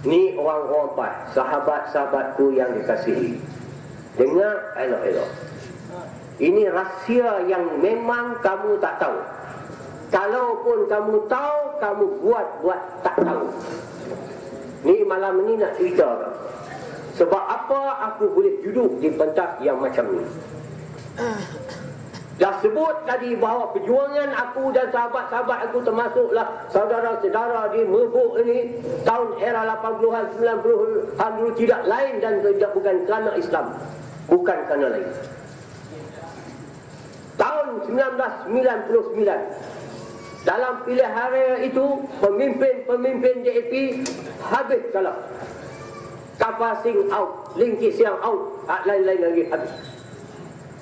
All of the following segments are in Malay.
Ni orang-orang empat, sahabat-sahabatku yang dikasihi. Dengar elok-elok. Ini rahsia yang memang kamu tak tahu. Kalaupun kamu tahu, kamu buat tak tahu. Ni malam ni nak cerita. Sebab apa aku boleh duduk di pentas yang macam ni? Dah sebut tadi bahawa perjuangan aku dan sahabat-sahabat aku, termasuklah saudara-saudara di Merbuk ini, tahun era 80-an, 90-an dulu, tidak lain dan tidak bukan kerana Islam. Bukan kerana lain. Tahun 1999, dalam pilihan raya itu, pemimpin DAP habis kalah. Kapal Sing out, Lingkit Siang out, lain-lain lagi habis.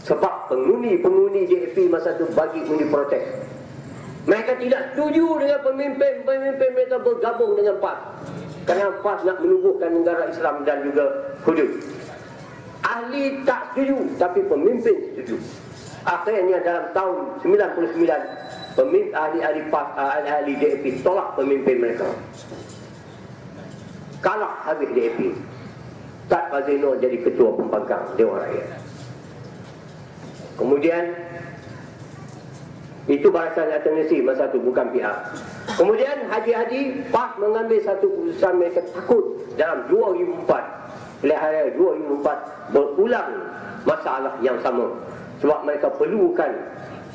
Sebab pengundi DAP masa itu bagi undi protes. Mereka tidak setuju dengan pemimpin mereka bergabung dengan PAS. Kerana PAS nak menubuhkan negara Islam dan juga hudud. Ahli tak setuju, tapi pemimpin setuju. Akhirnya dalam tahun 99, ahli-ahli PAS, ahli DAP tolak pemimpin mereka. Kalah habis DAP. Tad Fazlino jadi ketua pembangkang Dewan Rakyat. Kemudian itu Barisan Alternasi masa itu, bukan PR. Kemudian Haji PAS mengambil satu keputusan. Mereka takut dalam 2004, pilihan raya 2004 berulang masalah yang sama. Sebab mereka perlukan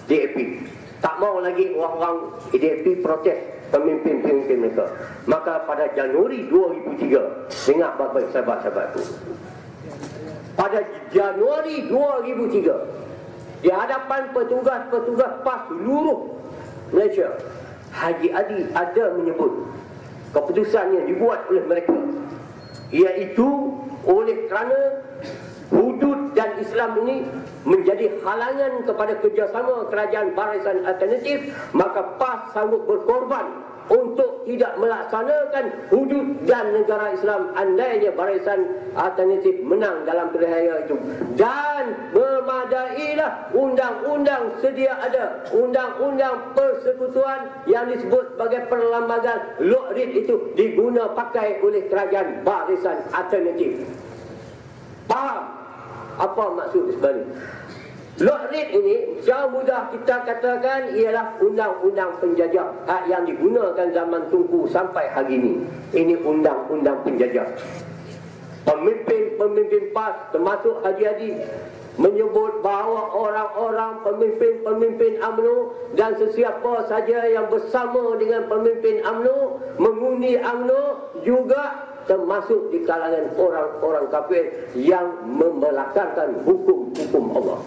DAP. Tak mau lagi orang-orang DAP protes pemimpin-pemimpin mereka. Maka pada Januari 2003, dengar baik-baik sahabat-sahabatku, pada Januari 2003, di hadapan petugas-petugas PAS seluruh Malaysia, Haji Adi ada menyebut keputusannya dibuat oleh mereka, iaitu oleh kerana hudud dan Islam ini menjadi halangan kepada kerjasama kerajaan Barisan Alternatif, maka PAS sanggup berkorban untuk tidak melaksanakan hudud dan negara Islam andainya Barisan Alternatif menang dalam pilihan raya itu. Dan memadailah undang-undang sedia ada, undang-undang persekutuan yang disebut sebagai perlembagaan Lokrid itu diguna pakai oleh kerajaan Barisan Alternatif. Faham apa maksud sebalik? Lokrid ini secara mudah kita katakan ialah undang-undang penjajah yang digunakan zaman Tunku sampai hari ini. Ini undang-undang penjajah. Pemimpin PAS termasuk Haji Adi menyebut bahawa orang-orang pemimpin UMNO dan sesiapa saja yang bersama dengan pemimpin UMNO mengundi UMNO juga termasuk di kalangan orang-orang kafir yang memelakarkan hukum-hukum Allah.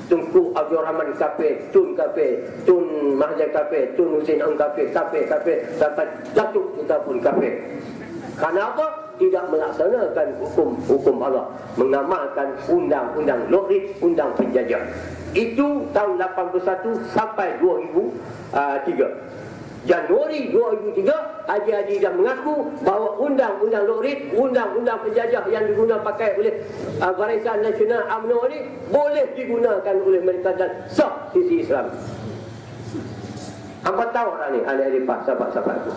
Tunku Abdul Rahman kafir, Tun kafir, Tun Mahathir kafir, Tun Hussein Ang kafir, sampai Datuk kita pun kafir. Kenapa? Tidak melaksanakan hukum Allah, mengamalkan undang-undang Lokrid, undang penjajah. Itu tahun 81 sampai 2003. Januari 2003, Haji Adi dah mengaku bahawa undang-undang Lokrid, undang-undang penjajah yang digunakan pakai oleh Barisan Nasional UMNO ini boleh digunakan oleh mereka dan sah sisi Islam. Apa tahu tak ni ahli-ahli PAS, sahabat-sahabat tu?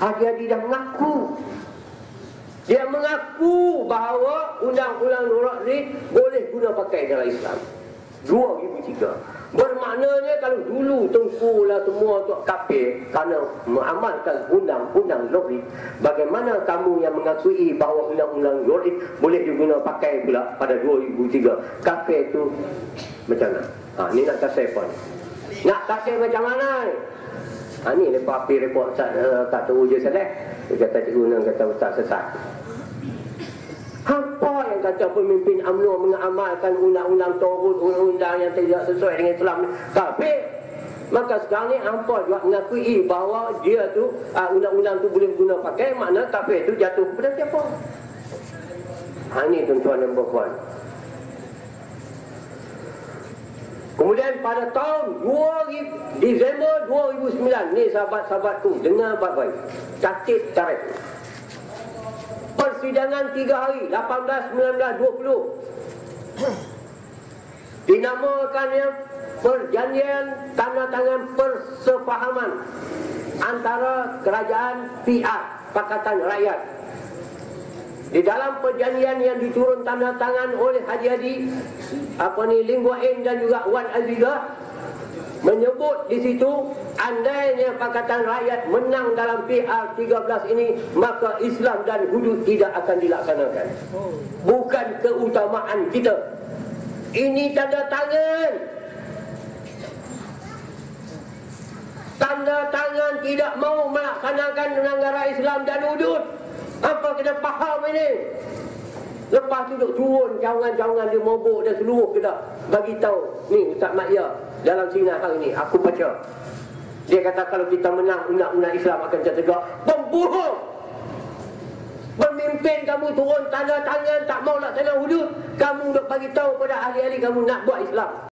Haji Adi dah mengaku. Dia mengaku bahawa undang-undang Lokrid boleh guna pakai dalam Islam. 2003. Bermaknanya kalau dulu Tunku lah semua tu kafir kerana mengamalkan undang-undang Lokrid, bagaimana kamu yang mengakui bahawa undang-undang Lokrid boleh digunakan pakai pula pada 2003? Kafir tu macam mana? Ni nak kasih apa ni? Nak kasih macam mana ni? Ni lepas api report tak tahu je sedih. Dia kata cikgu Unang kata ustaz sesat. Apa yang kata pemimpin UMNO mengamalkan undang-undang Tauhid, undang-undang yang tidak sesuai dengan Islam ni kafir? Maka sekarang ni hampa juga mengakui bahawa dia tu undang-undang tu boleh guna pakai, makna kafir tu jatuh kepada siapa? Ini tuan-tuan dan puan. Kemudian pada tahun Disember 2009, ni sahabat-sahabatku dengar baik-baik, catat tarikh. Persidangan 3 hari, 18, 19, 20. Dinamakannya perjanjian tanda tangan persefahaman antara kerajaan PR Pakatan Rakyat. Di dalam perjanjian yang diturun tanda tangan oleh Haji Hadi, Lim Guo Eng dan juga Wan Azizah, menyebut di situ, andainya Pakatan Rakyat menang dalam PR13 ini, maka Islam dan hudud tidak akan dilaksanakan. Bukan keutamaan kita. Ini tanda tangan. Tanda tangan tidak mau melaksanakan negara Islam dan hudud. Apa kita faham ini? Lepas tu duk turun cawangan-cawangan di Mobok dan seluruh Kedah bagi tahu ni Ustaz Ma'ya dalam sinar hari ni aku baca. Dia kata kalau kita menang undang-undang Islam akan tertegak. Pembohong. Pemimpin kamu turun tanda tangan tak mau laksana hudud, kamu duk bagi tahu pada ahli-ahli kamu nak buat Islam.